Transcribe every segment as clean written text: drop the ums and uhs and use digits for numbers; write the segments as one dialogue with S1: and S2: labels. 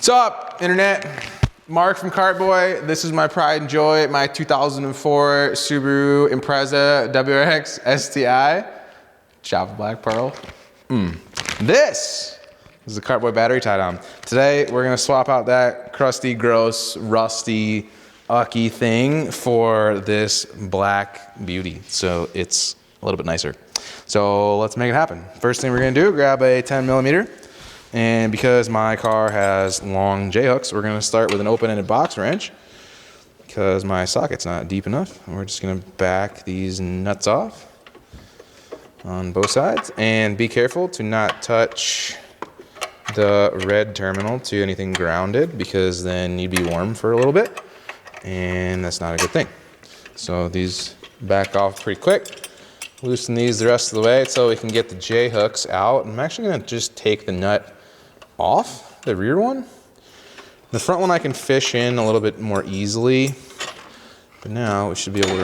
S1: What's up, internet? Mark from Kartboy. This is my pride and joy, my 2004 Subaru Impreza WRX STI. Java Black Pearl. This is the Kartboy battery tie down. Today, we're gonna swap out that crusty, gross, rusty, ucky thing for this black beauty. So it's a little bit nicer. So let's make it happen. First thing we're gonna do, grab a 10mm. And because my car has long J-hooks, we're gonna start with an open-ended box wrench because my socket's not deep enough. And we're just gonna back these nuts off on both sides. And be careful to not touch the red terminal to anything grounded because then you'd be warm for a little bit. And that's not a good thing. So these back off pretty quick. Loosen these the rest of the way so we can get the J-hooks out. I'm actually gonna just take the nut off, the rear one. The front one I can fish in a little bit more easily, but now we should be able to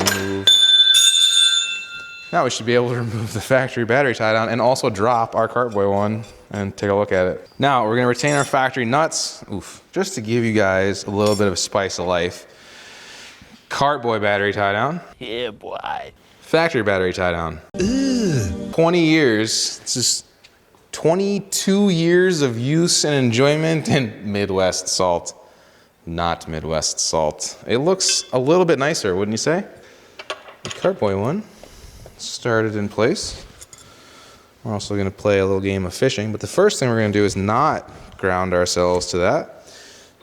S1: remove, the factory battery tie down and also drop our Kartboy one and take a look at it. Now we're gonna retain our factory nuts, just to give you guys a little bit of a spice of life. Kartboy battery tie down.
S2: Yeah, boy.
S1: Factory battery tie down. 20 years, this is 22 years of use and enjoyment in Midwest salt. Not Midwest salt. It looks a little bit nicer, wouldn't you say? The Kartboy one started in place. We're also gonna play a little game of fishing, but the first thing we're gonna do is not ground ourselves to that.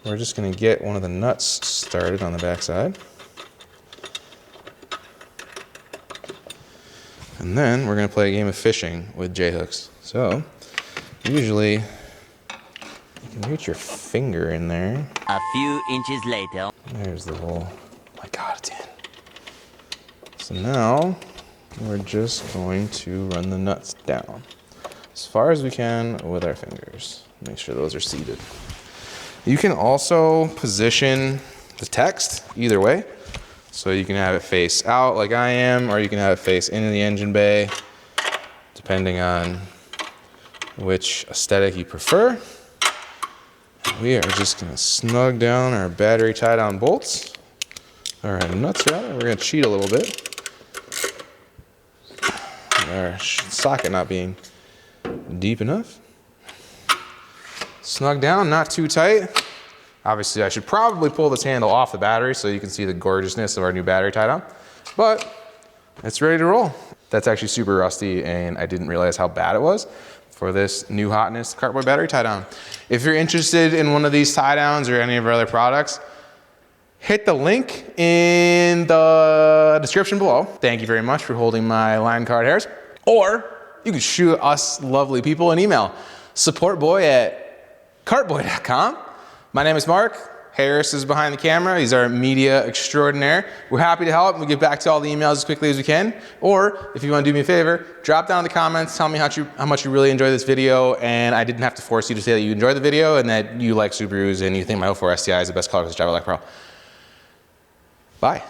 S1: We're just gonna get one of the nuts started on the backside. And then we're gonna play a game of fishing with J-hooks. So, usually, you can reach your finger in there.
S2: A few inches later.
S1: There's the hole. Oh my God, it's in. So now, we're just going to run the nuts down as far as we can with our fingers. Make sure those are seated. You can also position the text either way. So you can have it face out like I am, or you can have it face into the engine bay, depending on which aesthetic you prefer. We are just gonna snug down our battery tie down bolts, or our nuts rather. We're gonna cheat a little bit. Our socket not being deep enough. Snug down, not too tight. Obviously, I should probably pull this handle off the battery so you can see the gorgeousness of our new battery tie down, but it's ready to roll. That's actually super rusty and I didn't realize how bad it was for this new hotness Kartboy battery tie down. If you're interested in one of these tie downs or any of our other products, hit the link in the description below. Thank you very much for holding my line card hairs. Or you can shoot us lovely people an email, supportboy@kartboy.com. My name is Mark. Harris is behind the camera. He's our media extraordinaire. We're happy to help. We get back to all the emails as quickly as we can. Or if you want to do me a favor, drop down in the comments, tell me how much you really enjoy this video, and I didn't have to force you to say that you enjoy the video and that you like Subarus and you think my 04 STI is the best color for this Java Black Pearl. Bye.